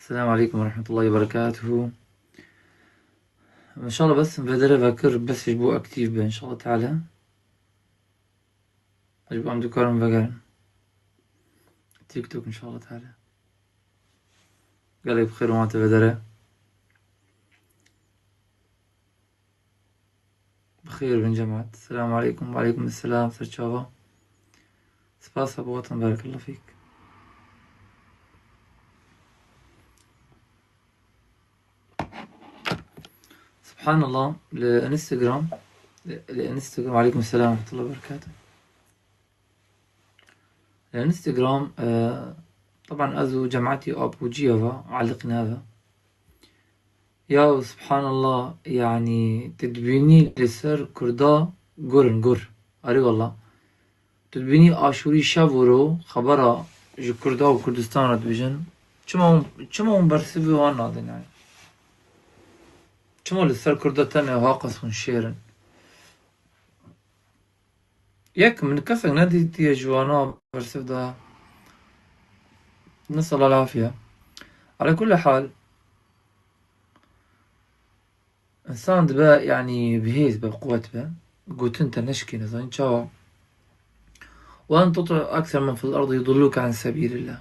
السلام عليكم ورحمة الله وبركاته. إن شاء الله بس مبادرة باكر بس يجبو أكتيف بإن شاء الله تعالى يجبو عم دكارم باكر تيك توك إن شاء الله تعالى. قال لي بخير وما تبادرة بخير بن جماعة. السلام عليكم. وعليكم السلام سرشافا سباس أبو وطن بارك الله فيك. سبحان الله الانستغرام. وعليكم السلام ورحمة الله وبركاته. الانستغرام طبعا أزو جماعتي أبو جيفا علقنا هذا يا سبحان الله يعني تدبيني لسر كردا جورن جور أري والله تدبيني آشوري شافورو خبرا جو كردا و كردستان رد بيجن چما هم برسبي وان نادن يعني چما لسر كردا تنه وهاقص من شيرن يك من كسك نادي تي جوانا برسب ده نسأل الله العافية. على كل حال إنسان دبا يعني بهيز بقوة با قلت انت نشكي نزين شاو وأن تطع أكثر من في الأرض يضلوك عن سبيل الله.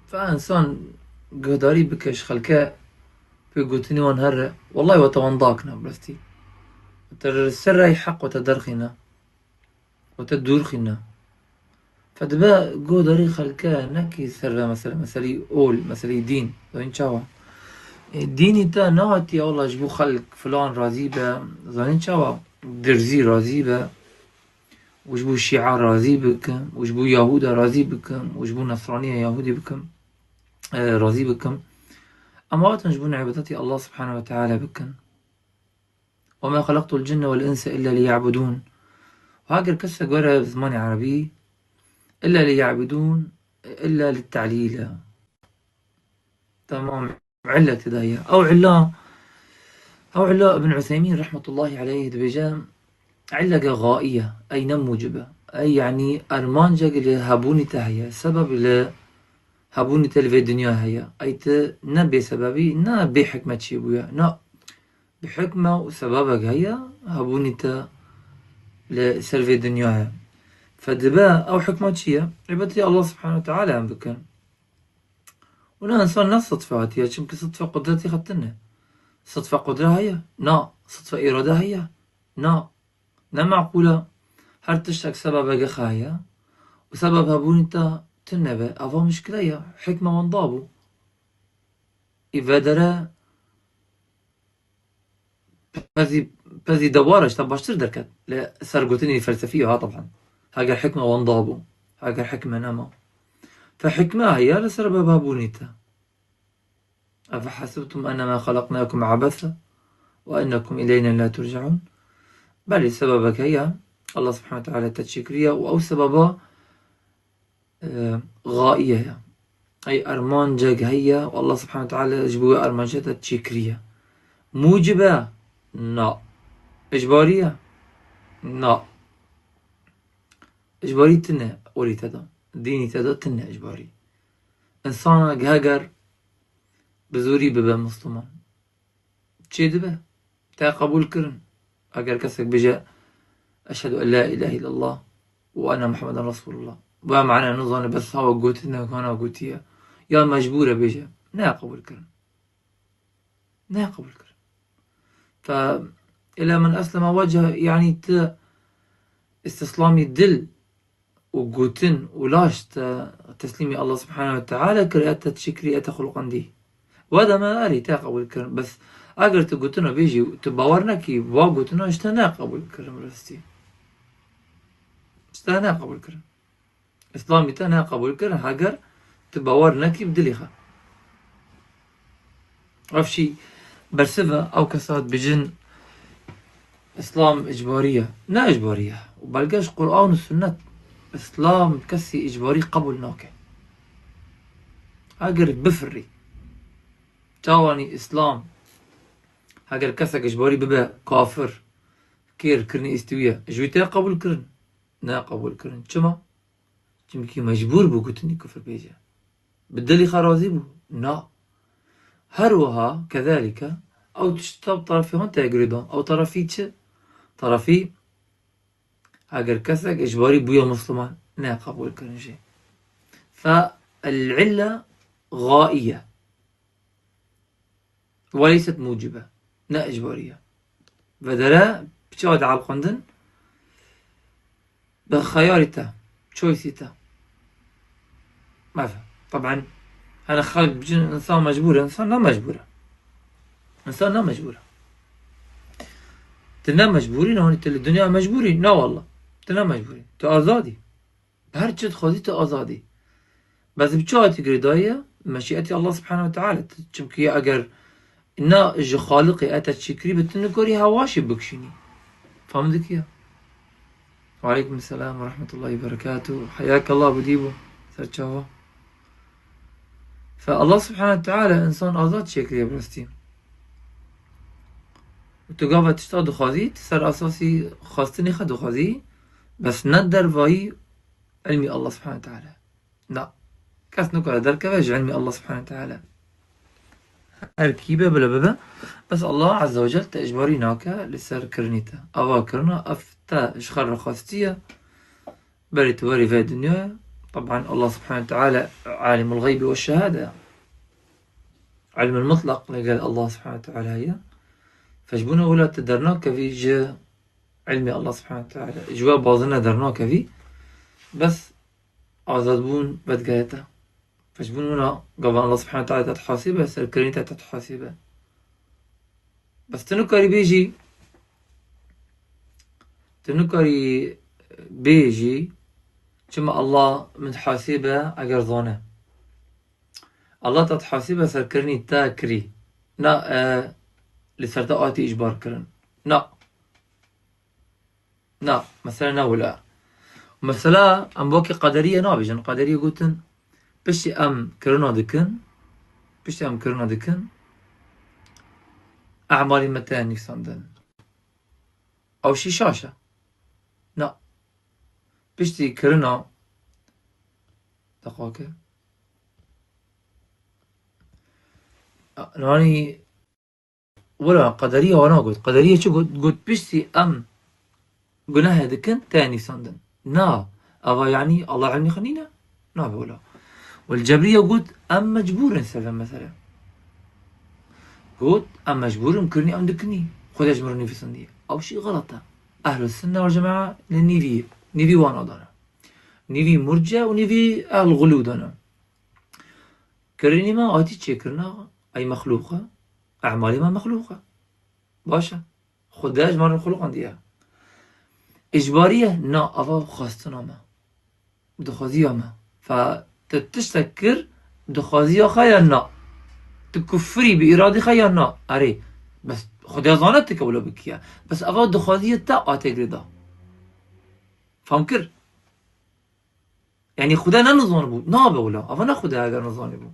فإنسان قداري بكش خلكاء في قلتني وانهر والله وتوانضاكنا برستي وترسري حق وتدرخنا وتدورخنا فدبا قداري خلكاء نكي سر مثلا مسلي أول مسلي دين زين شاو ديني تا ناتي والله جبو خلق فلان رازيبة زين شاو درزي رازيبة وجبو الشيعة راضي بكم وجبو يهودا راضي بكم وجبو نصرانية يهودي بكم راضي بكم أما وقت نجبون عبادتي الله سبحانه وتعالى بكم وما خلقت الجن والإنس إلا ليعبدون وهاجر كسة قرأ بزماني عربي إلا ليعبدون إلا للتعليل تمام علة تداية أو علا ابن عثيمين رحمة الله عليه دبجام علة غائية أي نموجبة أي يعني أرمانجا اللي هابوني تهيا سبب اللي هابوني تلفي الدنيا هيا أي نبي سببي نا بحكمة شي بويا نا بحكمة وسببك هيا هابوني تا لسلفي الدنيا هيا فدبا أو حكمة شي عبادتي الله سبحانه وتعالى عم بكن ونا إنسان ناس صدفات يا شمك صدفة قدرتي خدتنا صدفة قدرة هيا نا صدفة إرادة هيا نا معقولة هر تشتك سبب خايا وسبب هبوني تا تنبه أفا مشكلة يا حكمة وانضابو إفادرة بازي دوارش طب باشتر دركت لا سرقوتني فلسفية ها طبعا هاقر حكمة وانضابو هاقر حكمة نما فحكمة هي لسبب هبوني تا أفحسبتم أنما خلقناكم عبثا وأنكم إلينا لا ترجعون بل سببك هي الله سبحانه وتعالى تشكرية أو سببا غائية أي أرمان جاك هي والله سبحانه وتعالى جبوه أرمانجة تشكرية موجبة لا إجبارية لا إجباري تنه أولي تدا ديني تدا تنه إجباري إنسان جهجر بزوري ببا مسلمان تشي دبا تا قبول كرن أجر كسك بجاء أشهد أن لا إله إلا الله وأنا محمد رسول الله بقى معنا نظن بس هوا قوتنا وكان قوتيا يا مجبورة بيجا نا قبول كرن نا قبول كرن فإلى من أسلم وجه يعني استسلامي دل وقوتن ولاش تسليمي الله سبحانه وتعالى كريات تشكري خلقا دي وهذا ما أري تا قبول كرن بس أجر تقوتنا بيجي تباورنا كي واقوتنا اشتنا قبول كرن رستي اشتنا قبول كرن إسلامي تنا قبول كرن هاجر تباورنا كي بدليخا عفشي برسبة أو كسات بجن إسلام إجبارية نا إجبارية وبلقاش قرآن والسنة إسلام كسي إجباري قبول ناكي هاجر بفري تاواني إسلام هاجر كسك إجباري ببا كافر كير كرني استوية جويتا قبول كرن نا قبول كرن شما جمكي مجبور بقولتني كفر بيجا بدلي خرازي بو نا هروها كذلك أو تشتاب طرفي هون تاقريدون أو طرفي چه طرفي اگر كسك إجباري بويا مسلمان نا قبول كرنجي. فالعلة غائية وليست موجبة، نا إجبارية. بدلا بتقعد على القندن بخيارته تشويسيته ما فهم. طبعا أنا خالق بجن إنسان مجبورة، إنسان لا مجبورة، إنسان لا مجبورة. تنا مجبورين هون تل الدنيا مجبورين، لا والله تنا مجبورين، تو آزادي بهر چت خوازي تو آزادي. بس بچواتي قرداية مشيئتي الله سبحانه وتعالى. چمكي اگر إنا إجا خالقي أتا تشكري بتنكوري هواشي بكشيني. فهمتك يا؟ وعليكم السلام ورحمة الله وبركاته. حياك الله أبو ديبو سرچاوا. فالله سبحانه وتعالى إنسان آزاد شكري برستي. وتقابل تشتغل دخازي تسر أساسي خاصتني خد دخازي بس ندر فاي علمي الله سبحانه وتعالى. لا كاس نقرأ دركبج علمي الله سبحانه وتعالى أركيبة بلا بابا. بس الله عز وجل تأجباري ناكا لسر كرنيتا أوا كرنا أفتا إشخار خاصتية بري توري في الدنيا. طبعا الله سبحانه وتعالى عالم الغيب والشهادة، علم المطلق لقال الله سبحانه وتعالى هي. فجبونا ولا تدرناك في جا علمي الله سبحانه وتعالى جواب بازنا درناك في بس آزادبون بدقايته. فجبون هنا قبل الله سبحانه وتعالى تتحاسبه سر كرنيتا تتحاسبه. بس تنكري بيجي كما الله متحاسبه اگر ظانه الله تتحاسبه سر كرني تاكري نا لسر تقاتي إجبار كرن نا مثلا نا ولا مثلا ام باقي قدرية نابجن قدرية قوتن بشي ام كرنا دكن أعمالي متى نيساندن أو شي شاشة لا بشتي كرنا دقاقة يعني ولا قدرية وانا قدرية شو قلت بشتي ام قناها دكن تاني ساندن نا أبا يعني الله علمي خلينا نا بولا. والجبرية قلت ام مجبور نسلم مثلا قلت ام مجبور مكرني ام دكني خد اجبرني في صنديق او شيء غلطه. اهل السنه والجماعه نيفي وانا دانا نيفي مرجع ونيفي اهل غلو دانا كرني ما اتي تشكرنا اي مخلوقه اعمالي ما مخلوقه باشا خد اجبر الخلق عنديها اجباريه نا افا خاصتنا ما دخازيه ما فتتشتكر دخازيه خير نا تكفري بإرادة خيرنا أري بس خدي ظانتك ولا بكيا بس أفاد دخازية تا أتجردا فهمكر يعني خدا ننظن بو نابه ولا أفا نخدا أجر نظن بو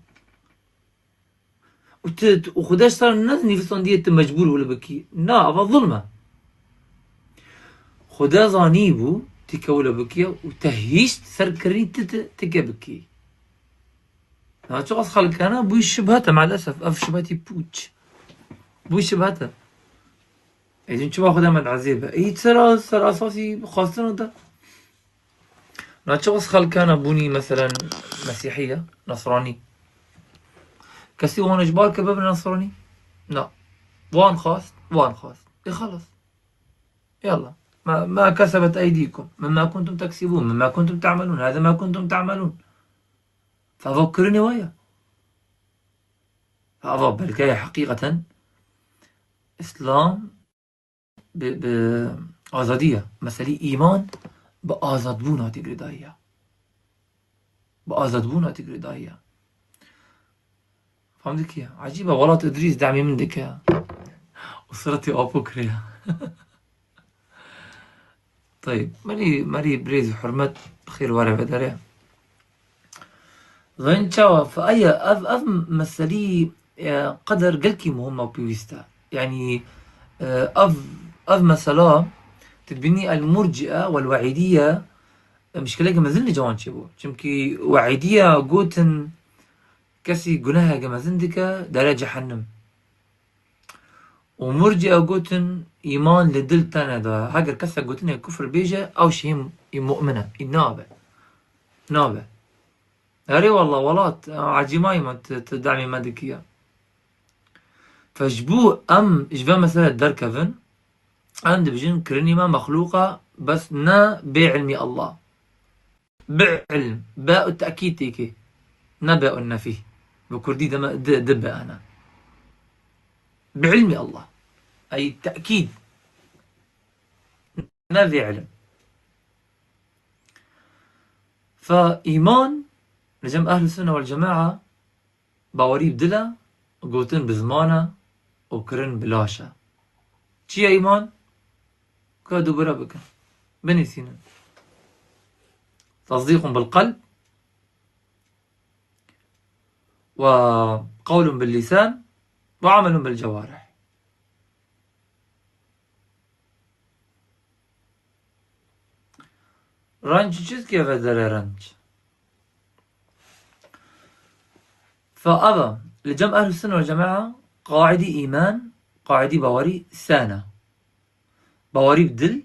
وخداش صار الناس نفسهم دي مجبور ولا بكي نا أفا ظلمة خدا ظاني بو تك ولا بكيا وتهيشت سر كريت تك بكي. شو قص خلق أنا بوي شبهته مع الأسف أف شبهتي بوتش بوي شبهته إذن شو باخذها من عزيبة إيه ترى أساسي خاصة ده. شو قص خلق أنا بوني مثلا مسيحية نصراني كسي وان إجبار كباب نصراني لا وان خاص إيه خلص يلا ما كسبت أيديكم مما كنتم تكسبون مما كنتم تعملون هذا ما كنتم تعملون. فذكرني ويا فأضرب بالكاية حقيقة إسلام بآزادية مسألة إيمان بآزاد بونا تقري داية فهمتك يا عجيبة والله إدريس دعمي منك يا وصرتي أبوك يا طيب ماري بريز حرمت بخير ورا بدري ظن تشاوا فأي أف مسألة قدر قلكي مهمة بيوستا يعني أف مسألة تتبني المرجئة والوعيدية مشكلة ما زلنا جوان شبو چمكي وعيدية قوتن كسي جناها جمازندك دار جهنم. ومرجئة قوتن إيمان لدل تانا دا هاجر كسا قوتن الكفر بيجا أو شيء مؤمنة النابة نابة. هري والله ولات عجيماي ما تدعمي مادكية. فجبو أم جبا مثلا دركفن عند بجن كرنيمة مخلوقة بس نا بعلمي الله بعلم باء التأكيد تيكي نبأ النفي بكردي دب أنا بعلمي الله أي تأكيد ما في علم. فإيمان لجم أهل السنة والجماعة باوري بدلا قوتن بزمانة وكرن بلاشة. چي إيمان؟ كادو برابك بني سينا تصديق بالقلب وقول باللسان وعمل بالجوارح. رنج چیز كيف داره رنج. فأبا لجم أهل السنة والجماعة قاعدي إيمان قاعدي باوري سانة باوري بدل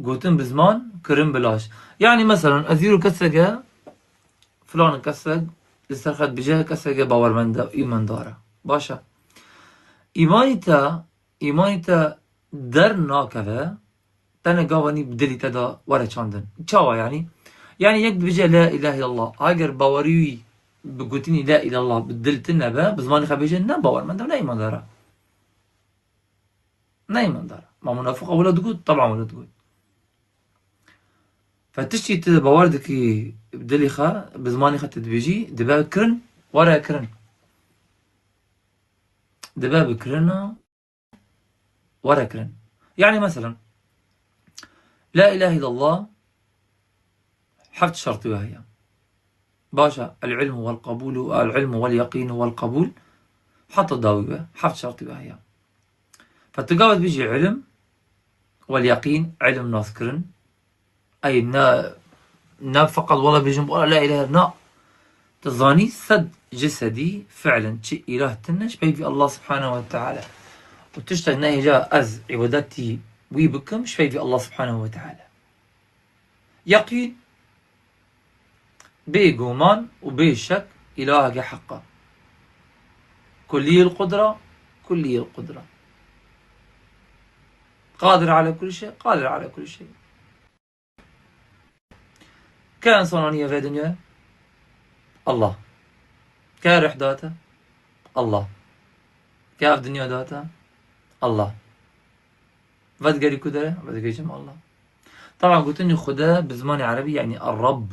قوتن بزمان كرم بلاش. يعني مثلا أثيرو كسجة فلان كسج لسرخت بجاه كسجة باور من دا إيمان داره باشا. إيماني تا در ناكذا تانا قاواني بدلي تدا ورا چاندن چاوا يعني يك بجاه لا إله إلا الله هاجر باوريوي بقوتني لا إله إلا الله بدلتنا با بزماني خبيجة نا باور من دا لا إيمان داره نا إيمان داره ما منافقة ولا تقول طبعا ولا تقول. فتشتي تباوردكي بدلي خا بزماني خا تدبيجي دبا كرن ورا كرن دبا بكرن ورا كرن. يعني مثلا لا إله إلا الله حفت شرط وهي باشا العلم والقبول العلم واليقين والقبول حط الضاوي حفت شرط وهي. فتقاوت بيجي علم واليقين علم ناس كرن أي نا فقط والله بيجنب ولا لا إله إلا تظاني سد جسدي فعلا شيء إله تنش بي في الله سبحانه وتعالى وتشتغل ناهي جاء أز عبادتي ويبكم شفي في الله سبحانه وتعالى. يقين بي قومان وبي الشك إلهك حقا كلي القدرة كلي القدرة قادر على كل شيء قادر على كل شيء. كان صنانية في الدنيا الله كارح داتا الله كاف دنيا داتا الله فدقري كدرة فدقري جمع الله. طبعا قلت اني خدا بزمان عربي يعني الرب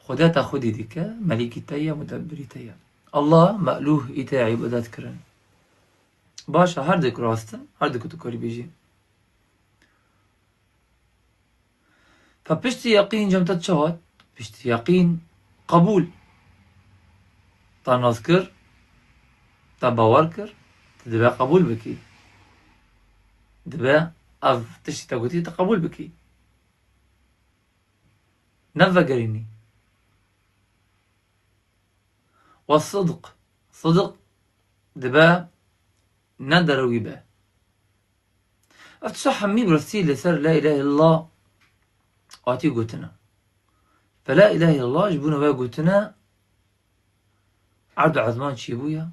خدا تاخدي ديكا مليكي تايا مدبري تايا الله مألوه إتا عبادات كرن باشا هردك راستن هردك تكوري بيجي. فبشتي يقين جمتت شهاد بشتي يقين قبول تا نذكر تا باوركر دبا قبول بكي دبا أف تشتي تاقوتي تقبول بكي نفا قريني. والصدق صدق دبا ندر ويبا افتشح حمي برسيل لسر لا إله إلا الله أعطي قوتنا. فلا إله إلا الله جبونا بها قوتنا عرض عظمان شيبويا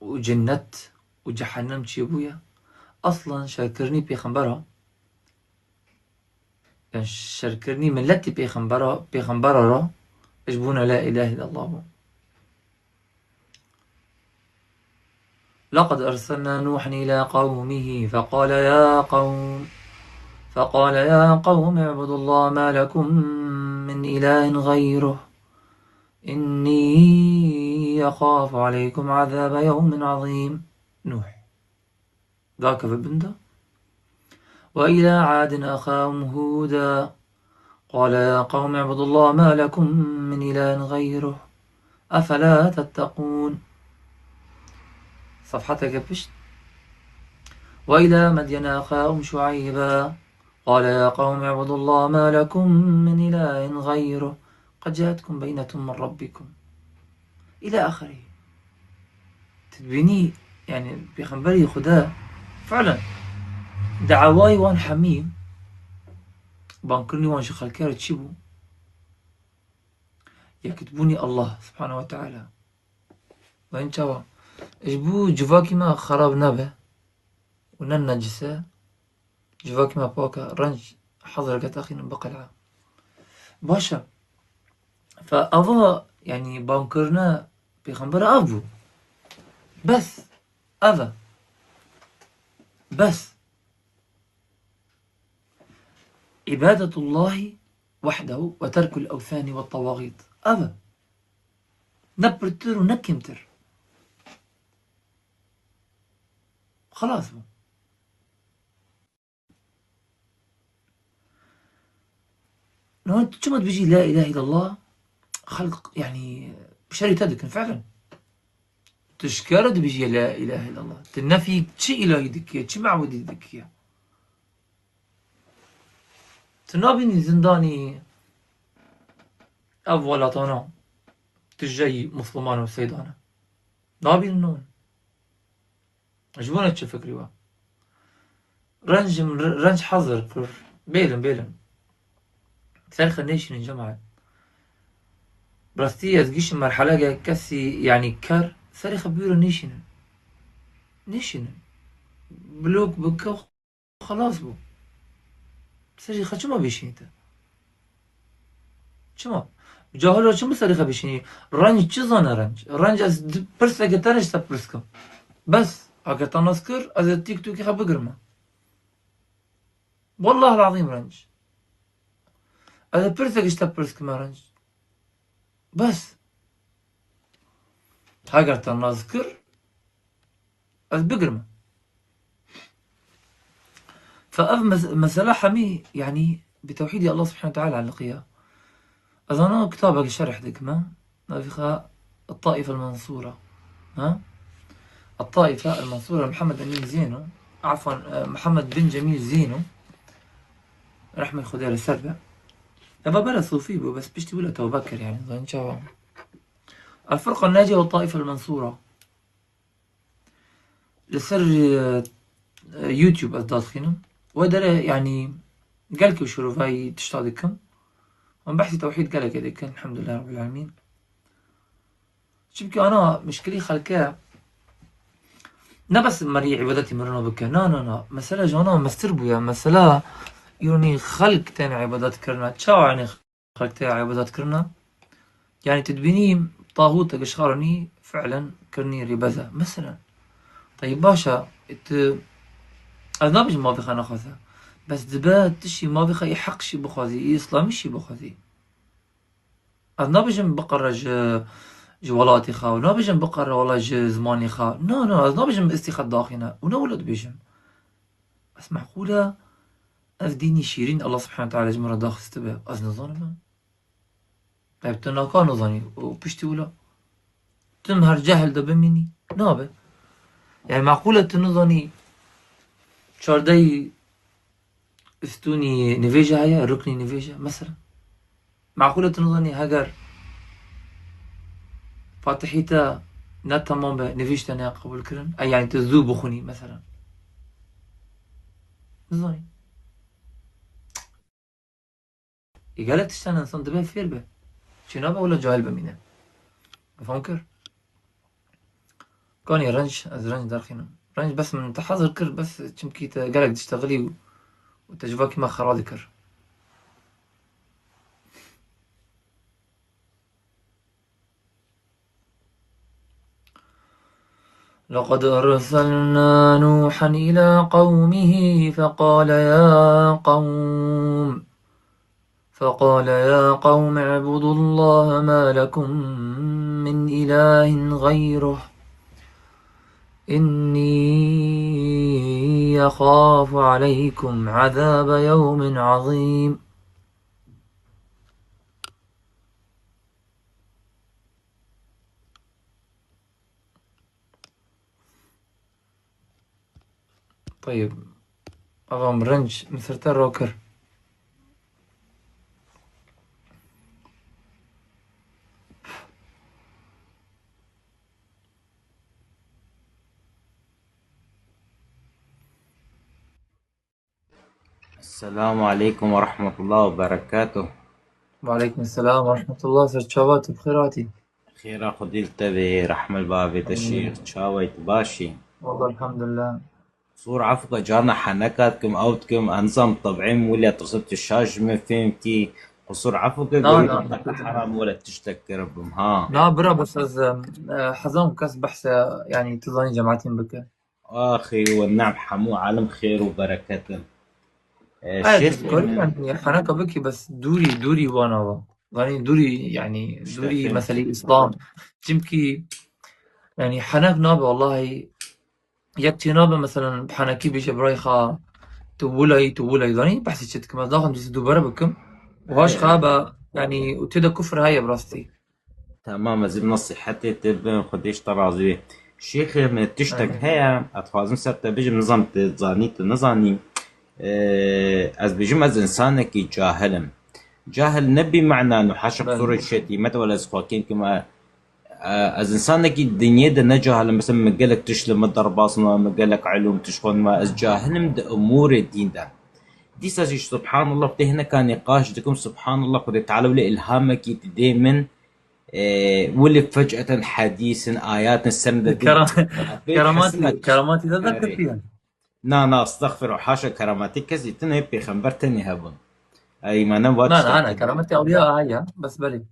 وجنت وجحنم شيبويا أصلا شركرني بيخنبرها يعني شركرني ملتي بيخنبرها را جبونا لا إله إلا الله. لقد أرسلنا نوحا إلى قومه فقال يا قوم اعبدوا الله ما لكم من إله غيره إني يخاف عليكم عذاب يوم عظيم. نوح ذاك في البندة. وإلى عاد أخاهم هودا قال يا قوم اعبدوا الله ما لكم من إله غيره أفلا تتقون. صفحتك بشت. وإلى مدين أخاهم شعيبا قال يا قوم اعبدوا الله ما لكم من إله غيره قد جاءتكم بينة من ربكم. إلى آخره. تدبيني يعني بيغمبري خدا فعلا دعواي وان حميم بانكرني وان شخل كارت شبو يكتبوني الله سبحانه وتعالى وين شوا اجبو جواكي ما خراب نبه ونن نجسه جواكي ما باكا رنج حضرك أخي بقلعة باشا. فأفا يعني بانكرنا بيغمبر أبو بس أفا بس عبادة الله وحده وترك الأوثان والطواغيت أبا نبرتر ونكمتر خلاص بو. لو انت شو ما بيجي لا اله الا الله خلق يعني بشري تدكن فعلا تشكرد بيجي لا اله الا الله تنفي شي اله يدك شي معبود يدك تنابيني زنداني أولا طانا تجي مسلمان وسيدانا نابين نون جبونا تشو فكري وا رنج حظر كر بيلن تاريخ النيشن الجماعة براستي ازقيش مرحلة كسي يعني كار تاريخ بيرو نيشن بلوك بكو خلاص بو سري خا ما بيشين انت شما جاهل شو مسري بيشيني رنج چزانه رنج از برس اگه تنش تا برسكم بس اگه تنسكر از التيك توكي خا بقرمه والله العظيم رنج از برس اگه تا برسكم رنج بس هاگر تنسكر از بقرمه فأف مسألة حمي يعني بتوحيد الله سبحانه وتعالى على القيام أظن كتابك شرح دك ما في الطائفة المنصورة ها الطائفة المنصورة محمد أمين زينو عفوا محمد بن جميل زينو رحمة خدير السربع أبا بلا صوفي بو بس بيشتي ولا توبكر يعني إن شاء الله الفرقة الناجية والطائفة المنصورة لسر يوتيوب أصداد خينو ودر يعني قالك وشروف هاي تشتادكم ومن بحثي توحيد قالك هذيك الحمد لله رب العالمين شبكي أنا مشكلي خلكها نبس مري عبادتي مرنا بك نا مسألة جانا مستربو يا مسألة يعني خلق تاني عبادات كرنا تشاو يعني خلق تاني عبادات كرنا يعني تدبيني طاغوت قشخارني فعلا كرني ربازة مثلا طيب باشا أذنابش ما بخا نخوثا بس دبات تشي ما بخا يحق شي بخوزي إسلامي شي بخوزي أذنابش بقرج جوالاتي خا ونا بيجم بقرة والله زماني خا نا أذنا بيجم استيخد داخنا ونا ولد بيجم بس معقولة أف ديني شيرين الله سبحانه وتعالى جمرة داخل استبه أز نظاني ما طيب تنا كان نظاني وبشتي ولا تنهر جهل ده بمني نابه يعني معقولة تنظاني شاردي استوني نفيجة هيا ركني نفيجة مثلا معقولة تنظاني هاجر فاتحيتا نا تمام به نفيجة أنا قبول كرن أي يعني تذوب بخوني مثلا نظاني يقالك تشتغل إنسان دبي فير به شنابه ولا جاهل بمينه بفهمكر كوني رنج از رنج دارخينم رنج بس من تحضر كر بس چمكي قالك تشتغلي وتجواكي ما خرالي كر لقد أرسلنا نوحا إلى قومه فقال يا قوم اعبدوا الله ما لكم من إله غيره إني يخاف عليكم عذاب يوم عظيم. طيب أغام رنج مثل روكر السلام عليكم ورحمة الله وبركاته. وعليكم السلام ورحمة الله. سرچاوات بخيراتي. خير أخو ديلتبي رحم البابي تشيخ تشاويت باشي. والله الحمد لله. صور عفقة جانا حنكاتكم أوتكم أنظم طبعين ولا تصبت الشاجمة فهمتي. قصور عفقة لا قولوا لا لك حرام ولا تشتك ربهم ها. لا برا بس حزام كاس بحث يعني تظني جماعتين بك. أخي والنعم حمو عالم خير وبركة. عادي الشيخ تقول يعني حناك بكي بس دوري وانا يعني دوري يعني دوري اشتفهم. مثلي إسلام جمكي يعني حناك نابه والله يكتي نابه مثلا بحناكي بيجي برايخا تبولاي يعني بحث شتك ما داخل جيس دوباره بكم وهاش خابة يعني وتدا كفر هاي براستي. تمام زي نصيحتي تبين خديش ترازوي. الشيخ من تشتك هيا أتفازم سبت بيجي نظام تنظاني. از بيجم از انسانك جاهلم. جاهل نبي معنى انه حاشا بصورة بل شتيمة ولا سخواكين كما از انسانك الدنيا ده نجاهل مثلا مقالك تشلم الضرباصنا مقالك علوم تشخون ما از جاهلم ده امور الدين ده. دي ساجيش سبحان الله هنا كان نقاش دكم سبحان الله قد تعالوا لإلهامك دائما. واللي فجأة حديث آيات السنة دي كرا... بيت حسنك. كراماتي تذكر أري فيها. نا استغفر وحاشا كراماتك كزي تنهي بيخنبرتني هبن. اي ما نم ما واتش أنا تاكد. كرامتي أولياء هاي بس بلي.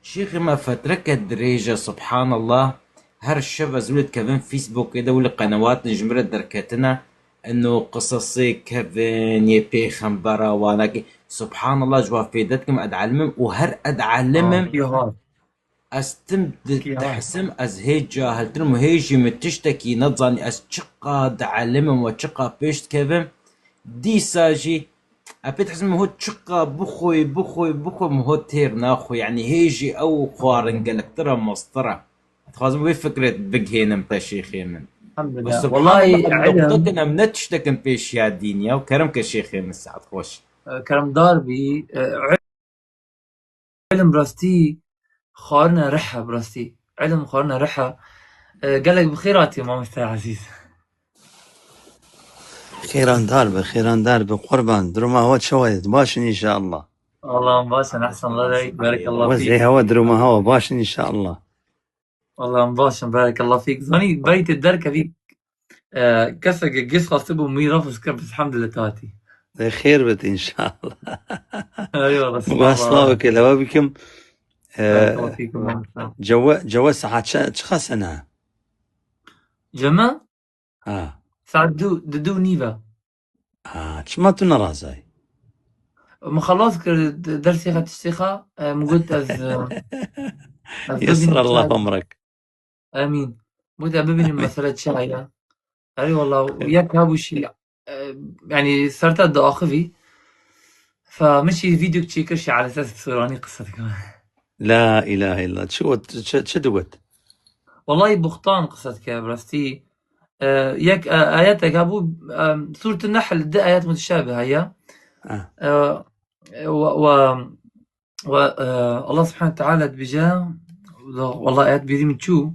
شيخي ما فترك دريجة سبحان الله. هر الشباب زولت كيفن فيسبوك كده ولا قنوات نجمرة دركتنا انه قصصي كيفن يبي خنبرة وانا سبحان الله جوا فيدتكم ادعلمم وهر ادعلمم. كيهات استم كيهات تحسم از هي جاهلتنم هيجي متشتكي نظاني از شقا دعلمم وشقا بيشت كيفن. دي ساجي أبيت حزم هو تشقى بخوي مهو تير ناخو يعني هيجي أو خوارن قالك ترى مسطرة. تخازم وي فكرة بقهين متشيخي من. الحمد لله وسبحان الله والله النقطة علم. كنا منتشتكن بيش يا دينيا وكرم كشيخي من ساعة خوش. كرم داربي علم براستي خارنا رحة براستي علم خارنا رحة. قالك بخيراتي يا ماما عزيز. خيران دار بقربان درما هو شويت باشن إن شاء الله. والله مباشر أحسن الله عليك بارك الله فيك. وزعي هوا درما هوا باشن إن شاء الله. والله مباشر بارك الله فيك زاني بيت الدركة فيك. كسر قصة خاصة مي رافس بس الحمد لله تاتي. خير بت إن شاء الله. اي والله سبحان الله. واصلاوك لو بكم. بارك الله فيكم. جو ساعات شخص أنا. جمع آه ساعد دو نيفا شما تنرازاي. ما خلاص درسي خد الشيخة مقلت از يسر ببني الله شاي. أمرك. امين. قلت ببني مسألة شاي. اي والله وياك هابو شيء يعني صرت ادى اخذي فمشي فيديو تشيكرشي على اساس تصيراني قصتك كمان. لا إله إلا شو شدوت. والله بختان قصتك يا براستي. ياك اياتك ابو سورة النحل دي ايات متشابهة هي. آه. و الله سبحانه وتعالى بجاه والله آيات بيدي من شو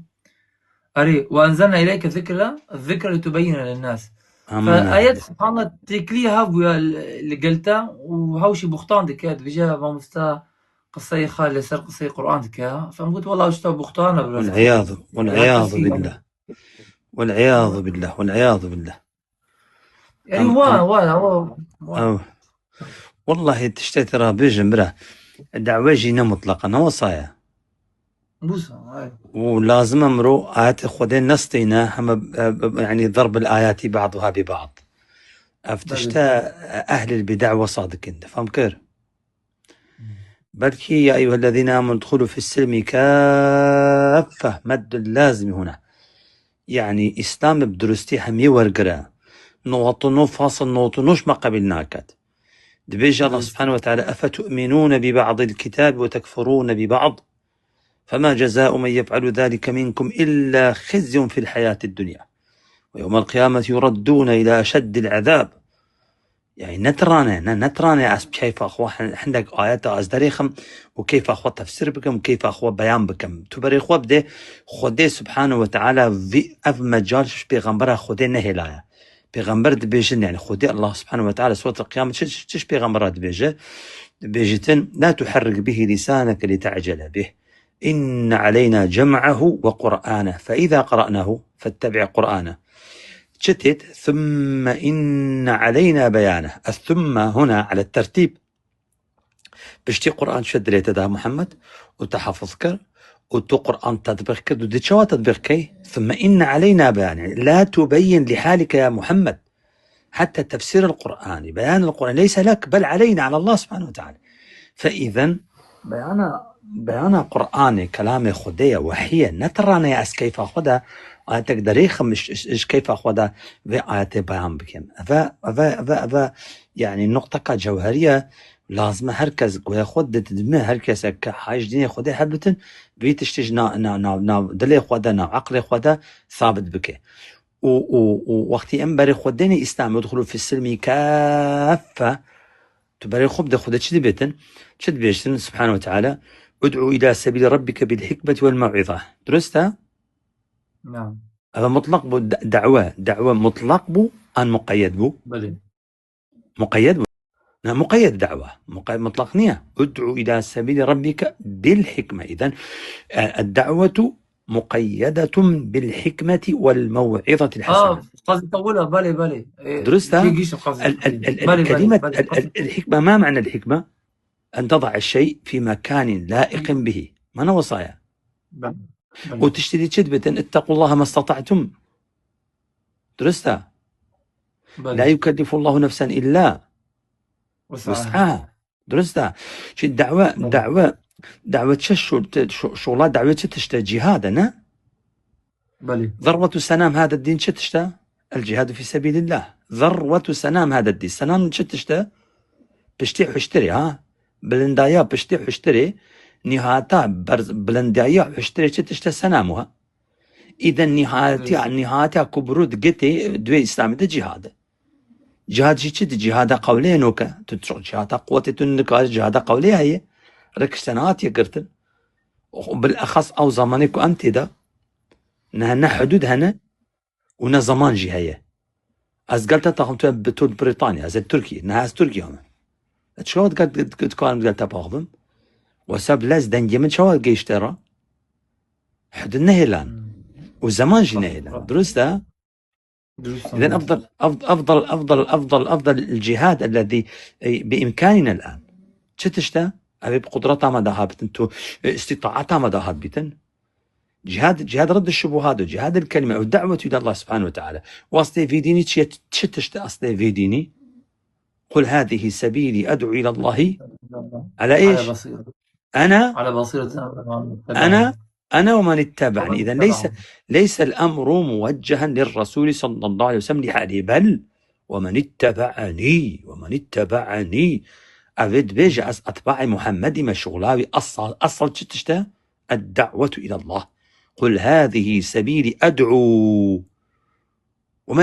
أري وأنزلنا إليك الذكر لتبين للناس. فآيات سبحان الله تكليها اللي قلتها وهوشي بختان دكات بجاه ما مستا قصي خالي سر قصي قرآن دكا فقلت والله اشتغل بختانه والعياذ بالله والعياذ بالله. يعني وان والله تشتي ترى بيجن بره الدعوة جينا مطلقا هو صايا ولازم امرو آيات خدين نسطينا هم يعني ضرب الآيات بعضها ببعض افتشتا أهل البدع وصادقين فهم كير بلكي يا أيها الذين آمنوا ادخلوا في السلم كافة مد اللازم هنا يعني إسلام بدرستي هم يورقرا نوطنو فاصل نوطنوش ما قبلناكت دبيج الله سبحانه وتعالى أفتؤمنون ببعض الكتاب وتكفرون ببعض فما جزاء من يفعل ذلك منكم إلا خزي في الحياة الدنيا ويوم القيامة يردون إلى أشد العذاب يعني نترانا كيف أخوة عندك آيات أزدريخم وكيف أخوة تفسير بكم وكيف أخوة بيان بكم تبري أخوة بدي خدي سبحانه وتعالى في أف مجال بيغمبرها خدي نهلايا پیغمبر دبيجن يعني خدي الله سبحانه وتعالى سورة القيامة تش پیغمبرات دبيجه بيجتن لا تحرك به لسانك لتعجل به إن علينا جمعه وقرآنه فإذا قرأناه فاتبع قرآنه شتت ثم إن علينا بيانه الثم هنا على الترتيب بشتي قرآن شد لي تدا محمد وتحفظك وتو قرآن تطبيقك ودي شو تطبيقك ثم إن علينا بيانه لا تبين لحالك يا محمد حتى تفسير القرآن بيان القرآن ليس لك بل علينا على الله سبحانه وتعالى فإذا بيانا قرآني كلامي خدية وحية نترانا يا كيف أخذها تقدري خمش كيف أخذها في آيات بيان بكم أفا يعني النقطة جوهرية لازم هركز وياخد تدمه هركز كحاج ديني خدية حبتن بيتشتج نا دلي خدا نا عقل خدا ثابت بك ووقتي أنبري خديني إسلام يدخلوا في السلم كافة تبري خب ده خدت شد بيتن شد بيشتن سبحانه وتعالى ادعو إلى سبيل ربك بالحكمة والموعظة درستها؟ نعم هذا مطلق بو دعوة مطلق بو أن مقيد بو بلي مقيد بو نعم مقيد دعوة مطلق نية ادعو إلى سبيل ربك بالحكمة إذن الدعوة مقيدة بالحكمة والموعظة الحسنة قصدي طولها بلي درستها؟ جيش قصدي الكلمة الحكمة ما معنى الحكمة؟ أن تضع الشيء في مكان لائق به ما أنا وصايا بلي وتشتري شدبة اتقوا الله ما استطعتم درستها؟ لا بلي يكلف الله نفسا إلا وسعها درستها؟ شي دعوة شغلات دعوة تشتا جهاد أنا بلي ذروة سنام هذا الدين تشتا الجهاد في سبيل الله ذروة سنام هذا الدين سنام تشتا بشتيح واشتري ها بلندايا بشتيح واشتري نهايتا بلندايا واشتري تشتا سنامها إذا نهايتا كبرود قتي دوي إسلامي ده جهاد جي جهاد قولي نوكا تتشغل جهاد قوتي تنكا جهاد قولي هي ركشتنات يقرتن وبالأخص أو زمانك أنت ده نهنا حدود هنا ونا زمان جي هي از قلت تاخم تو بتول بريطانيا از تركيا نهاز تركيا هم شو قلت قلت باخذهم وسب لاز دنجي من شو جيش ترى حدنا هلان وزمان جينا هلان درسته إذن أفضل الجهاد الذي بإمكاننا الآن شتشتا أبي بقدرتها ما دهابت انتو استطاعتها ما دهابتن جهاد رد الشبهات وجهاد الكلمة والدعوة إلى الله سبحانه وتعالى وأصلي في ديني شتشتا أصلي في ديني قل هذه سبيلي أدعو إلى الله على إيش على بصيرة على بصيرة أنا ومن اتبعني إذا ليس الأمر موجها للرسول صلى الله عليه وسلم لحاله بل ومن اتبعني أفيد بيجي أتباع محمد ما شغلاوي أصل تشتا الدعوة إلى الله قل هذه سبيلي أدعو وما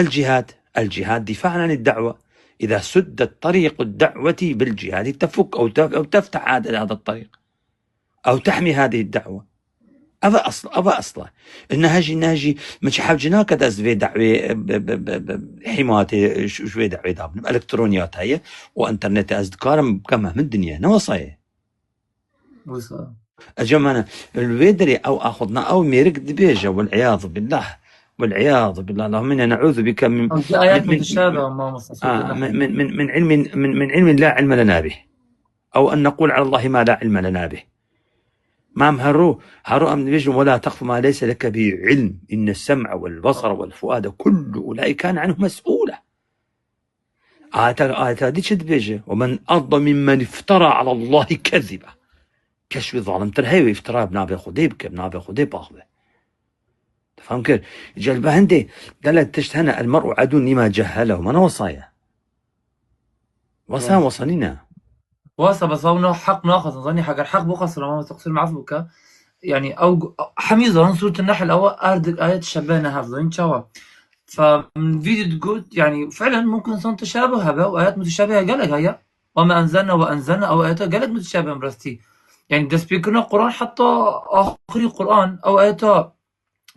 الجهاد دفاعا عن الدعوة إذا سدت طريق الدعوة بالجهاد تفك أو تفتح هذا الطريق أو تحمي هذه الدعوة أبا أصلا النهاجي مش حاجنا كذا زوي دعوة حماية شوي دعوة دابن إلكترونيات هي وإنترنت أذكارم كما من الدنيا نوصاية أجمعنا الويدري أو أخذنا أو ميرك دبيجة والعياذ بالله اللهم إنا نعوذ بك من آيات متشابهة من علم لا علم لنا به أو أن نقول على الله ما لا علم لنا به مام هرو أمن بيجم ولا تخف ما ليس لك به علم إن السمع والبصر والفؤاد كل أولئك كان عنه مسؤولة آيات دي شد بيجي ومن أظلم ممن افترى على الله كذبة كشف ظالم ترهيوي افترى بنابي خديب أخذه تفهم كيف جلبه عندي قالت تشتهنا المرء عدو لما جهله ما وصايا وصلنا واسا بس هو حق ناخذ نظني حق الحق بقصر ما تقصير معفوكا يعني أو حميزة سورة النحل أو أردك آيات شبهنا هذا إن شاء الله فمن فيديو تقول يعني فعلا ممكن صن تشابه هذا وآيات متشابهة قالك هيا وما أنزلنا أو آيات قالك متشابهة برستي يعني ده سبيكرنا قرآن حتى آخر القرآن أو آيات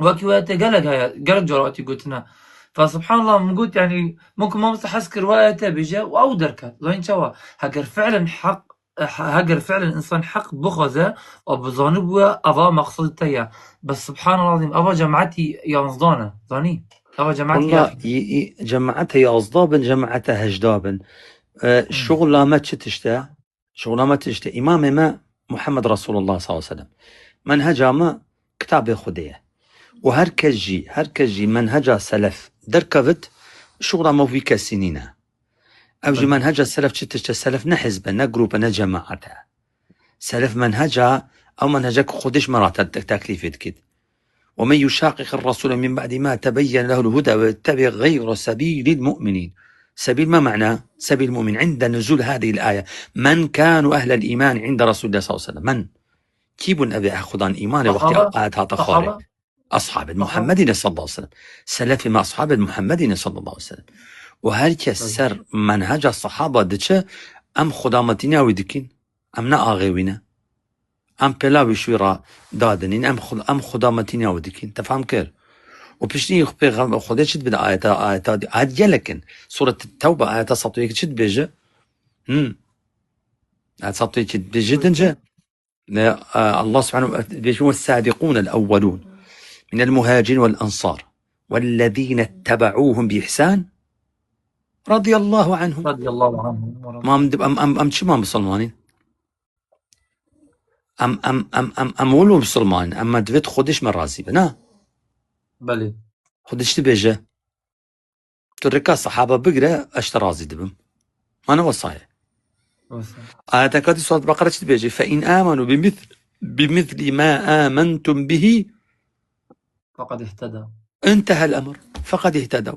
وكي آيات قالك هيا قالك جراتي قلتنا فسبحان الله منقول يعني ممكن ما حسك روايته بيجا أو دركات زين شوا هاجر فعلا حق هاجر فعلا إنسان حق بخذه وبظنبه أضاء مقصود تيا بس سبحان الله العظيم أبا جماعتي ينصدانه ظني أبا جماعتي يا والله أخي جمعتها يا أصدابا جمعتها هجدابا. شغل ما تشتا شغل ما تشتا إمام ما محمد رسول الله صلى الله عليه وسلم منهجا ما كتاب خديه وهركجي منهجا سلف دركفت شغل ما في كسنينه أو جي بل منهجا سلف تشتا سلف نحزب نجروب نجماعتها سلف منهجا أو منهجك خدش مرات تكليفت كده ومن يشاقق الرسول من بعد ما تبين له الهدى ويتبع غير سبيل المؤمنين. سبيل ما معنى سبيل المؤمن عند نزول هذه الآية؟ من كانوا أهل الإيمان عند رسول الله صلى الله عليه وسلم. من كيبون أبي أخذان إيمان وقت صحابة آياتها تخاري صحابة أصحاب صحابة محمد صلى الله عليه وسلم سلف ما أصحاب محمد صلى الله عليه وسلم وهرك بل السر منهج الصحابة دتش أم خدامتنا ودكين أم ناغيونا أم بلاوي شويرا دادنين أم خدامتنا ودكين تفهم كير وبشني يخبر خدي شد بدا آيات يلكن سورة التوبة آيات سطويك شد بيجا آيات سطويك شد بيجا دنجا الله سبحانه بيجوا السابقون الأولون من المهاجرين والأنصار والذين اتبعوهم بإحسان رضي الله عنهم. رضي الله عنهم ورضوا ما أم شو ما مسلمانين أم ولو مسلمان أما دفت خدش من رازي بنا بل خدش تبيجا تركا الصحابة بقرا اشترازي دبم أنا وصايا وسلم آياتك هذه سورة البقرة تبيجي فإن آمنوا بمثل ما آمنتم به فقد اهتدى انتهى الأمر فقد اهتدوا.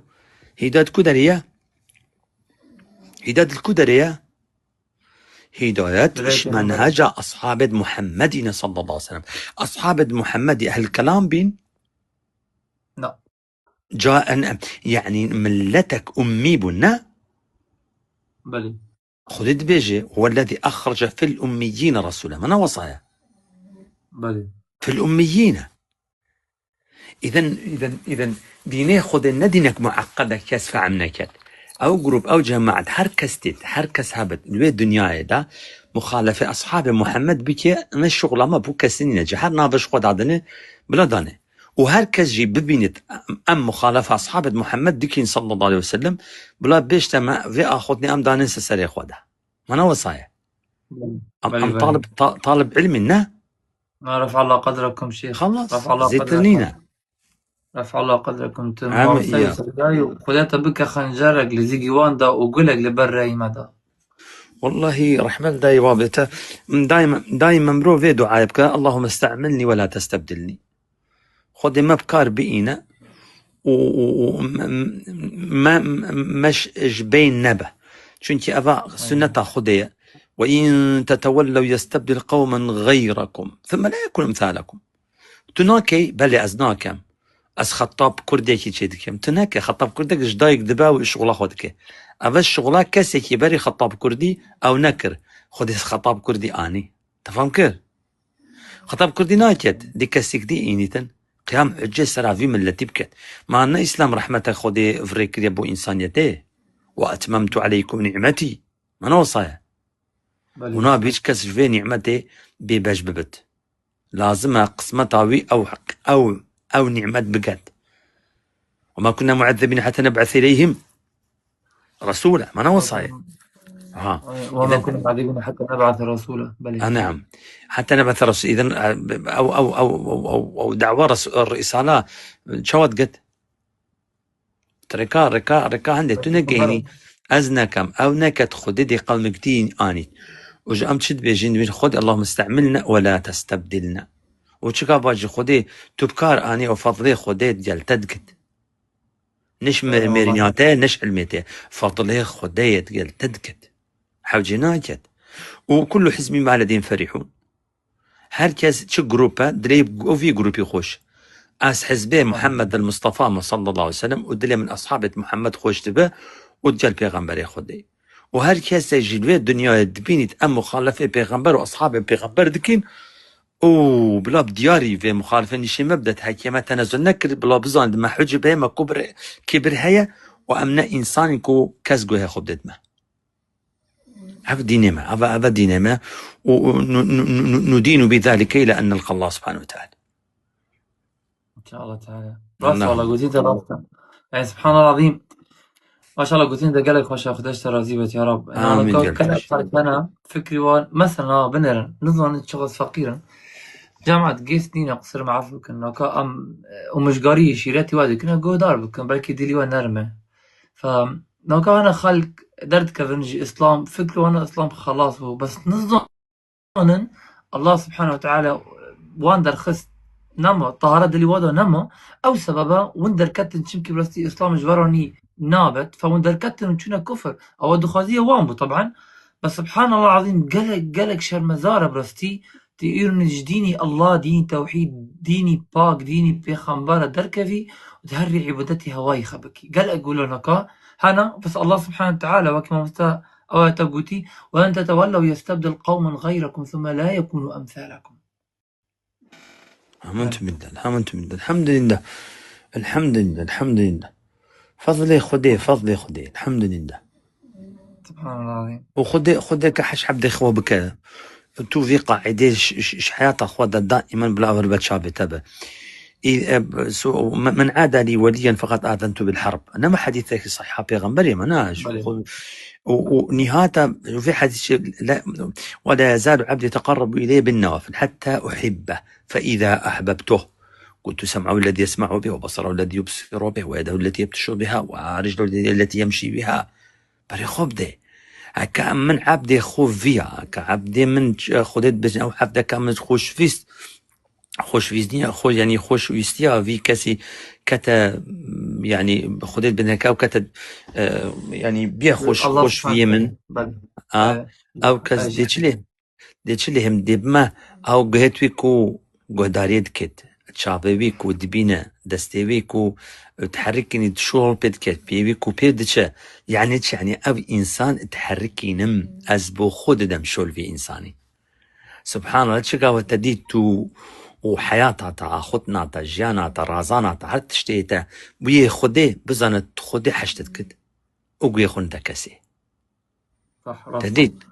هداية كدرية هداية الكدرية هداية بداية منهج أصحاب محمد صلى الله عليه وسلم. أصحاب محمد أهل الكلام بين لا جاء يعني ملتك أمي بنا بل خذت بيجي هو الذي أخرج في الأميين رسولا من وصايا بل في الأميين. إذن ديني خذ الندينك معقدة كاس فعمناكت أو جروب أو جماعة حركس هابت الوي دنيا دا مخالفة أصحاب محمد بكي أنا الشغل ما بوكا سنين جهر نابش خد عدني بلا داني وهركس جي ببينت أم مخالفة أصحاب محمد دكين صلى الله عليه وسلم بلا بيش تما في أخذني أم دانين سسري خودها ما أنا وصايا أم طالب علمنا ما رفع الله قدركم شيخ خلاص رفع الله زيترنينا قدركم رفع الله قدركم عام تنبع إياه سيداي وخذت بك خنجرك لزيجي واندا وقلك لبرا مدى والله رحمن داي وابته دايما مرو في دعاء اللهم استعملني ولا تستبدلني. خذ ما بكار بينا وما مش جبين نبه شنتي أبا سنة خدية وإن تتولوا يستبدل قوما غيركم ثم لا يكون أمثالكم. تناكي بلي أزناكم از خطاب كردي كي تشيدكم تناكي خطاب كردك جدايك دباو الشغلة خودك أبا الشغلة كسي كي بري خطاب كردي أو نكر خدي خطاب كردي آني تفهم كير خطاب كردي ناكد دي كسيك دي إينيتن قيام حجة سرافي من اللي تبكت ما أن إسلام رحمة خدي فريك يبو إنسانيته وأتممت عليكم نعمتي ما نوصايا هنا بيش كسر في نعمتي بيباش ببت لازم قسمتاوي أو نعمة بجد وما كنا معذبين حتى نبعث إليهم رسولا ما نوصايا وما كنا معذبين حتى نبعث رسولا بل نعم حتى نبعث رسول إذن أو دعوة الرسالة شوت قد ركا عندي تنقيني أزنكم أو نكت خددي قلمك دين آني وجأم تشد بيجين من خد اللهم استعملنا ولا تستبدلنا وشكا باجي خدي تبكار آني وفضلي خدي ديال تدقت نش ميريناتي نش علميتي فضلي خدي ديال تدقت حوجناكت وكل حزب ما لديهم فرحون هركز شو جروبا دريب وفي جروبي خوش أس حزبه محمد المصطفى صلى الله عليه وسلم ودلي من أصحاب محمد خوش تبه ودجال بيغمبر خدي وهركز يجلوه الدنيا دبينت أم مخالفة بيغمبر وأصحاب بيغمبر دكين او بلا بدياري في مخالفين شي مبدا هكي ما تنازل نكر بلا بزان ما حجبه ما كبر هيا وامنا انسان كو كسغو هي خب ددما هذا دينما هذا دينما وندين بذلك الى ان نلقى الله سبحانه وتعالى ان شاء الله تعالى. بس والله نعم. قلت انت راستا يعني سبحان الله العظيم ما شاء الله قلت انت قالك خوش خدشت رازيبت يا رب انا امين على قلبي. كان انا فكري مثلا بنرن نظن شخص فقيرا جامعة قيس دينا قصر معفو كنا ومش قاري شيراتي وادي كنا جو دار كان بالكي ديلي ونرمه ف نوكا انا خلق درت كفنجي اسلام فكري وانا اسلام خلاص هو بس نظن الله سبحانه وتعالى واندر خست نما طهارة دلي وادا نما او سببا وندر كتن شمكي برستي اسلام جبراني نابت فوندر كتن شنا كفر او دخازية وامبو طبعا بس سبحان الله العظيم قالك شرمزارة برستي تيرن جديني الله ديني توحيد ديني باك ديني بيخمبارة دركفي وتهري عبادتي هواي خبكي قال اقول لك هنا بس الله سبحانه وتعالى وكما مستا او تبوتي وان تتولوا يستبدل قوما غيركم ثم لا يكونوا امثالكم. امنت بالله الحمد لله الحمد لله فضلي خدي الحمد لله سبحان الله العظيم. وخدي كحش حبد اخوه بك تو في قاعدة حياة اخوة دائما بلا غربة شابه تبه من عاد لي وليا فقد آذنت بالحرب انما حديثك صحيح بيغمبري مناش ونهاية في حديث ولا يزال عبدي يتقرب إليه بالنوافل حتى أحبه فإذا أحببته كنت سمعه الذي يسمع به وبصره الذي يبصر به ويده التي يبطش بها ورجله التي يمشي بها بري خوب دي هكا من عبدي خوف فيها كعبدي من خدت بزن أو عبدك كمن خوش فيست خوش فيزني خوش يعني خوش ويستيا في كسي كتا يعني خدت بنكا وكتا يعني بيا خوش في يمن او كز ديتشلي هم ديبما او جهت ويكو قداريد كت تشابي ويكو دبينا دستي ويكو تحركني تشول بيد كت بي ويكو بيدتش يعني او انسان تحركينم ازبو خود دم شول في انساني سبحان الله تشقاوة تديتو وحياتها تا خطنا تا جيانا تا رازانا تا هر تشتيتا ويه خدي بزانت خدي حشتت وقوي خونتا كسي تديت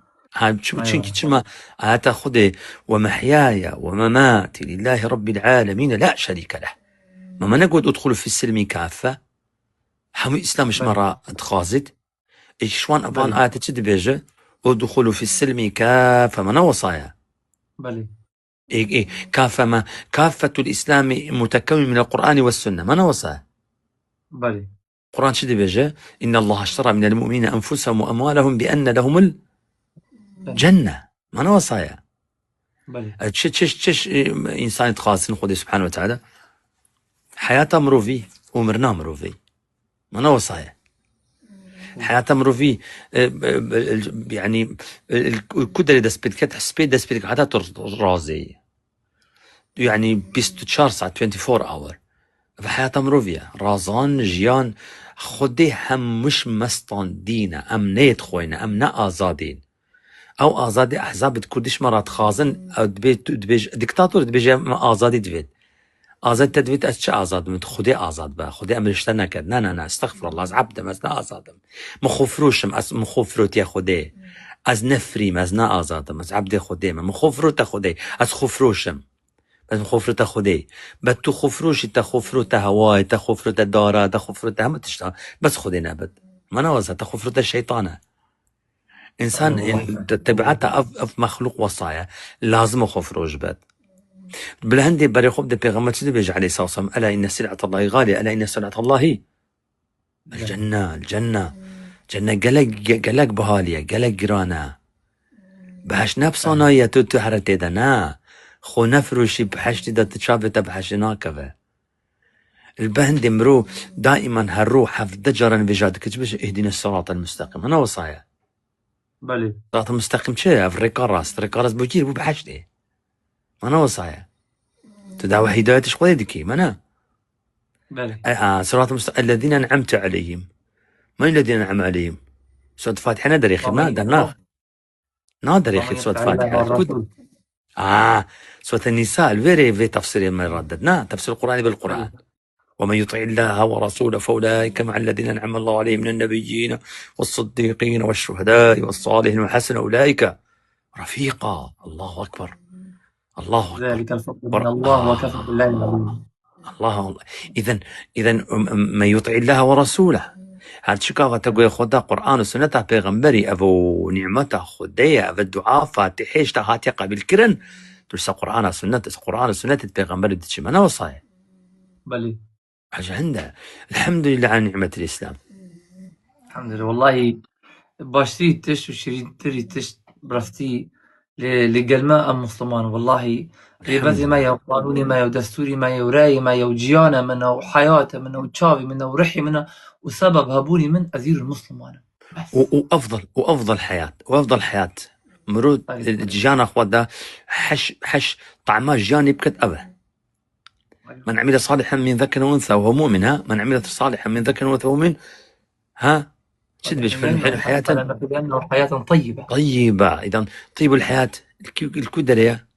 شو تشنكي تشما هاتا خدي ومحياي ومماتي لله رب العالمين لا شريك له ما نقعد ادخلوا في السلم كافة حمي اسلام مش مرة اتخازت ايشوان ابان آتا تشد بيجا ادخلوا في السلم كافة ما وصايا بلي إيه كافة الإسلام متكون من القرآن والسنة ما نوصى بلي القرآن شدي بيجا إن الله اشترى من المؤمنين أنفسهم وأموالهم بأن لهم الجنة ما نوصى بلي تش إنسان خاص خدي سبحانه وتعالى حياته مروفي ومرنا مروفي ما نوصى حياته مروفي يعني الكدري دس بيدك حسبي دس بيدك حتى رازي يعني 24 ساعة 24 اور فحياته مروفية رازان جيان خدي هم مش مستان دينا ام نيت خوينا ام نا آزادين او آزادي احزاب كردش مرات خازن او دبيج ديكتاتور دبيج آزادي دبيت آزاد تدبيت از چه آزاد من خدي آزاد با خدي امرشتا نکرد نه استغفر الله از عبدم از نا آزادم مخفروشم از مخفروت يا خدي از نفريم از نا آزادم از عبد خدي مخفروت خدي از خفروشم از خفروت خدي بتو خفروش تخفروت هواي تخفروت دارا تخفروت هم تشتا بس خدي نبد ما نوزها تخفروت الشيطانة انسان تبعتها اف مخلوق وصايا لازم خفروش بد بالهندي بري خوب دي بيغمبر تشدي بيجي عليه الصلاة والسلام ألا إن سلعة الله غالية ألا إن سلعة الله الجنة قلق بهالية قلق قرانا بهاش نفسنا يا توتو حرتي دنا خو نفروشي بحشتي دا تشافتا بحشنا كفا البهندي مرو دائما هالروح حفظ جرن بجادك تبش اهدنا الصراط المستقيم أنا وصايا بلي الصراط المستقيم شيء في ريكاراس بوجير بو بحشتي أنا وصايا تدعوى هدايتش قويدكي منا بلي صراط المستقيم الذين أنعمت عليهم من الذين أنعم عليهم سورة فاتحة نادر يا أخي نادر يا أخي سورة فاتحة سورة النساء الفيري في تفسير ما رددنا تفسير القرآن بالقرآن. بله ومن يطع الله ورسوله فأولئك مع الذين أنعم الله عليهم من النبيين والصديقين والشهداء والصالحين وحسن أولئك رفيقا. الله أكبر، الله أكبر. ذلك الفضل من الله وكفى بالله العظيم. الله. إذن من يطع الله ورسوله هاد شكاغا تقول خدا قرآن وسنة پیغمبري أبو نعمته خدية أبو الدعاء فاتحيش تهاتي قبل كرن تلسى قرآن وسنة پیغمبري دتشي منا وصايا بله حاجة عنده. الحمد لله على نعمة الإسلام. الحمد لله. والله باشتري تش وشري تري تش برفتي لقلماء مسلمان. والله ريبتي ما يو قانوني ما يو دستوري ما يو راي ما يو جيانا منه حياته منه تشافي منه رحي منه وسبب هبوني من أزير المسلمان بس. وأفضل حياة مرود طيب. جيانا أخوات حش طعما جياني بكت أبه. من عمل صالحا من ذكر وانثى وهو مؤمن، ها من عمل صالحا من ذكر وانثى وهو مؤمن، ها تشدبش في الحياة لأنه حياة طيبة. إذا طيب الحياة الكدرية،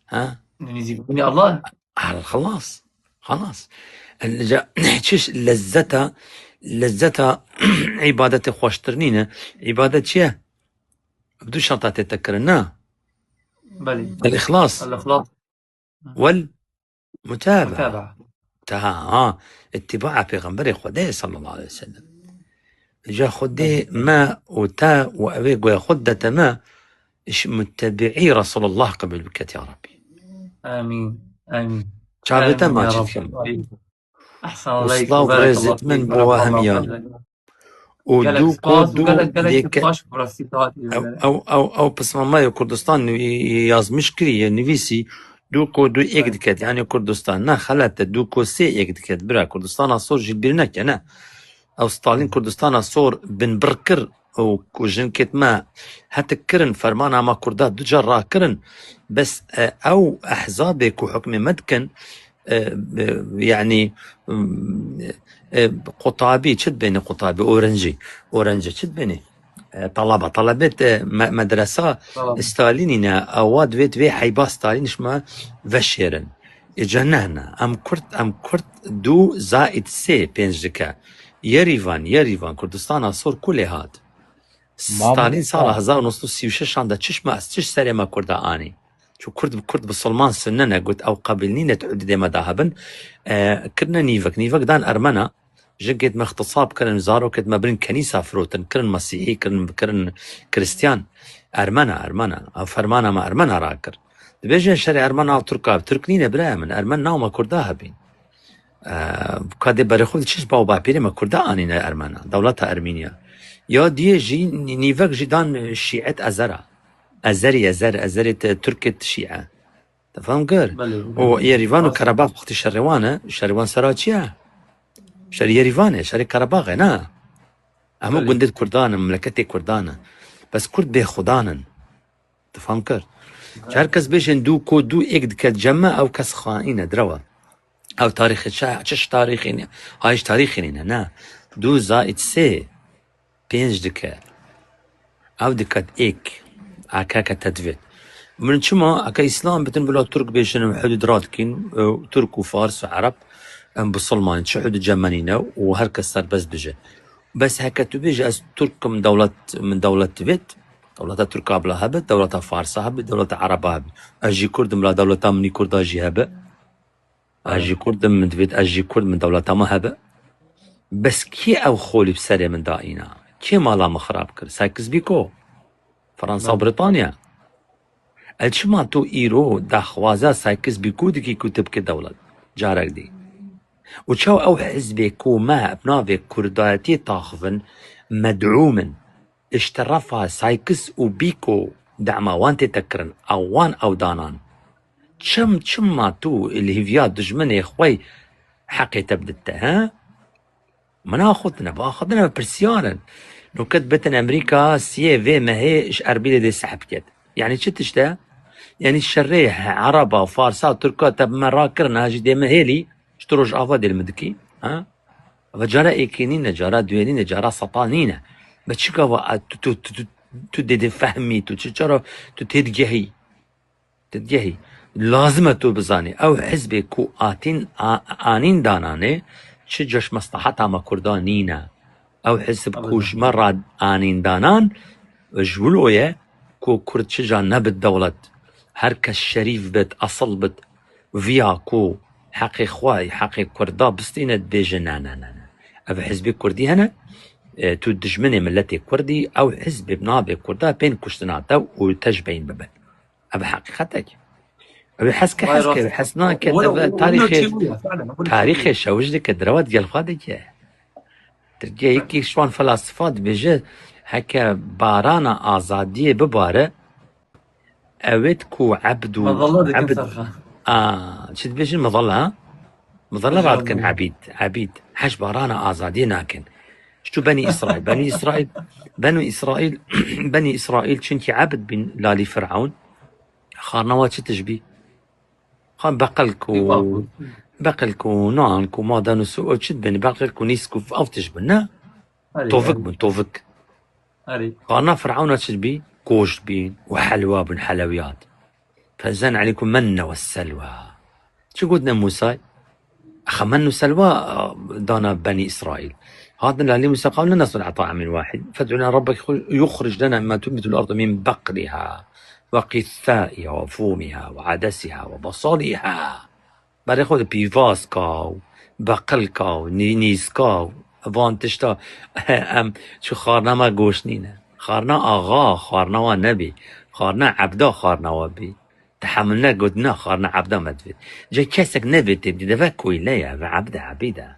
ها يجيبني الله خلاص تشش لذتها عبادة خوشترنينة عبادة شيء بدو شرطات تتذكرنا بلي الإخلاص والمتابعة. اتباع پیغمبر خدا صلى الله عليه وسلم. جا خده ما وتا وأبيق خدت ما متبعي رسول الله قبل بكت يا ربي. آمين. شعبتا ما جدكم أحسن عليك وبارك الله فيك من بواهميان ودوكو ديك أو بسم الله كردستان ياز مشكلة نفيسي دوكو دو يكدكت يعني كردستان نا خلات دوكو سي يكدكت برا كردستان صور جلبيرنك أنا أو ستالين كردستان صور بن بركر أو جنكت ما هتكرن فرمانا ما كردات دو جرا كرن بس أو أحزابك وحكم مدكن يعني قطابي تشد بين قطابي أورنجي تشد بيني طلبت مدرسة ستالينينا أواد في حيبا ستالين شما فشيرن جنهنا أم كرت دو زائد سي بينجكا يريفان كردستان صور كل هاد ستالين صار 1936 عندها تش سري ما كردا آني شو كرد بالسلمان سننا قلت أو قبلني تعود دي مذاهبا كرنا نيفك دان أرمنا جنكت ما اختصاب كرن زارو كت ما بين كنيسة فروتن كرن مسيحي كرن كريستيان أرمنا أو فرمانا ما أرمنا راكر بيجي شري أرمنا أو تركنين برا من أرمنا وما كرداها بين كادي بريخود تشيش باو بابيري ما كردا آنينا أرمنا دولتها أرمينيا يا دي جي نيفك جدان شيعة أزري تركة شيعة تفهم قر ويريفان وكرباخ وقت شروان سراجيا شري يريفان شري كرباخ نا أما قندت كردان مملكتي كردان بس كرد بي خدانا تفهم قر شهر كس بيشن دو اكد كتجمع أو كس خائنة دروا أو تاريخ تشش تاريخين هايش تاريخين نا دو زائد سي بينج دكا أو دكات إيك عكاكا تدفيت من شما أكا إسلام بتن بلا ترك بيشن حدود رادكين ترك وفارس وعرب بصلمان شحود جمانينا وهركس صار بس هكا تبيج أز ترك من دولة تبيت دولة تركا بلا هبت دولة فارس هبت دولة عرب هبت أجي كرد بلا دولة مني كرد أجي هبت أجي كرد من تبيت أجي كرد من دولة ما هبت بس كي أو خولي بسري من دائنا كي مالا مخراب كر سايكس بيكو فرنسا وبريطانيا الشما تو إيرو داخوازا سايكس بيكو دكي كتب كدولة جارك دي وشو أو حزبكو ما أبناء كرداتي طاخفن مدعومن اشترفها سايكس وبيكو دعما وان تتكرن أوان أو دانان شما تو الهيفيات دجمني خوي حقي تبدتها ها منا باخذنا برسيانا لو كتبتن أمريكا سي في ما هي إش أربيلة دي سحبكت يعني شتشتا يعني الشريح عربة وفارسة وتركا تب مراكرنا هاجي دي مهيلي اشتروج أفادي المدكي ها فجارة إيكينين جارة دوينين جارة سطانين بتشكا تدي فهمي تشجرة تتدجهي تديهي لازمة تو بزاني أو حزبي كو آنين داناني تشجش مصلحتها ما كردانينا أو حزب كوش مرة آنين دانان جولوية كو كرد شجع نبت دولة هركا الشريف بت أصل بت فيا كو حقي خواي حقي كردا بستينة بيجن نا أو حزبي كردي هنا تو دجمني ملتي كردي أو حزب بنابي كردا بين كشتناتا وتجبين ببن أبا حقيقتك أبي حسك حسنا كده تاريخي شوجدك دروات ديال فادك ترجع هيك شلون فلاسفات بيجي هكا بارانا آزادية ببارة أويت كو عبد شد بيجي مظلة ها مظلة بعد كان عبيد حش بارانا آزادية ناكن شتو بني إسرائيل شنتي عبد بن لالي فرعون خارنوات شتشبي خان بقلكو نانكو ما دانو سوء شد بني بقلكو نيسكو أو تشبنا توفق قارنا فرعون تشبي كوش بين وحلوى بن حلويات فزن عليكم من والسلوى شو قلنا موسى أخمن سلوى دانا بني إسرائيل هذا اللي موسى قال لنا نصنع طاعة من واحد فادعنا ربك يخرج لنا ما تنبت الأرض من بقلها وقثائها وفومها وعدسها وبصلها بعد ياخذ بيفاسكا بقلكا ونيسكا فان تشتا شو خارنا ما قوشنينا خارنا آغا خارنا ونبي خارنا عبدا خارنا وبي تحملنا قدنا خارنا عبدا مدفت جاي كاسك نبي تبدي دفا كويليا عبدا عبيدا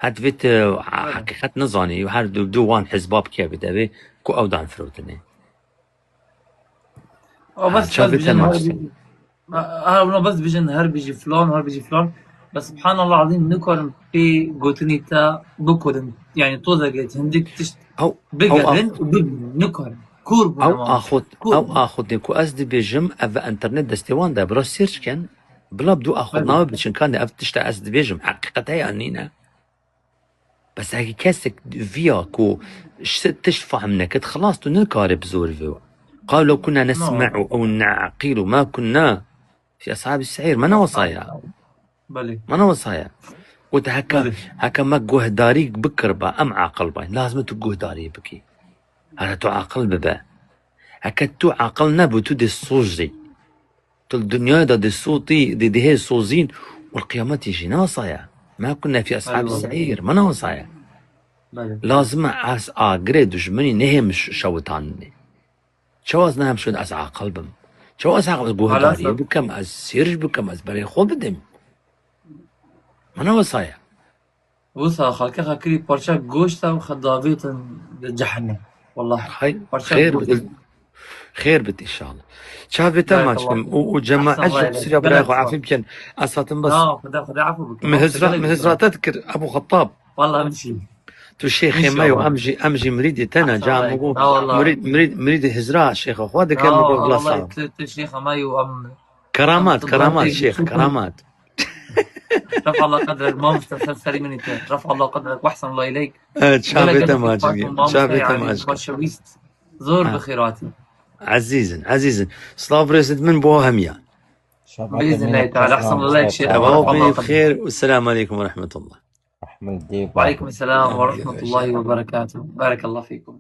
هدفت حقيقة نظاني وهاد دوان حزباب كيف بدأ كو أودان فروتني بس بس بيجن هر بيجي فلان بس سبحان الله العظيم نكرم في قوتنيتا بكرم يعني طوزقت هندك تشت بقرن نكرم كورب أو أخذ نكو أزدي بيجم أفا إنترنت دستيوان دا برو سيرش كان بلا بدو أخذ ناوي بشن كان أف تشتا أزدي بيجم حقيقتها يعني بس هاي كاسك فيا كو تشفع منك خلاص تنكار بزور فيو قالوا لو كنا نسمع أو نعقل ما كنا في أصحاب السعير ما نوصايا ما نوصايا هكا ما جوه داريك بكر با أم عقل با لازم تجوه داري بكي هذا تعقل ببا هكا تعقل نبو تدي الصوزي تل الدنيا دا دي الصوتي دي هي الصوزين والقيامات يجي نوصايا ما كنا في أصحاب السعير ما نوصايا لازم أس أجري دجمني نهم شوتاني شو أزنهم شو أس عقلبم شو أس عقل جوه داري بكم أس سيرج بكم أس بري خوب دم ما نوصايا وصا خلقها كري برشا جوشتا وخضابيت جهنم والله خير بت إن شاء الله شافت ماتش وجماعة سريع براغو عافي بكن أساتن بس خدا عفو بك مهزرة تذكر أبو خطاب والله امشي تو الشيخ مايو أمجي مريد تنا جام مريد هزراء الشيخ أخواتك كان مقول بلا صعب الشيخ مايو كرامات شيخ كرامات رفع الله قدرك ما مستفسر سليم من رفع الله قدرك واحسن الله إليك شافت ماجي زور بخيراتي عزيزا صلاف ريست من بوهميا بإذن الله تعالى أحسن الله إليك شيخ بخير والسلام عليكم ورحمة الله وعليكم السلام ورحمة الله وبركاته بارك الله فيكم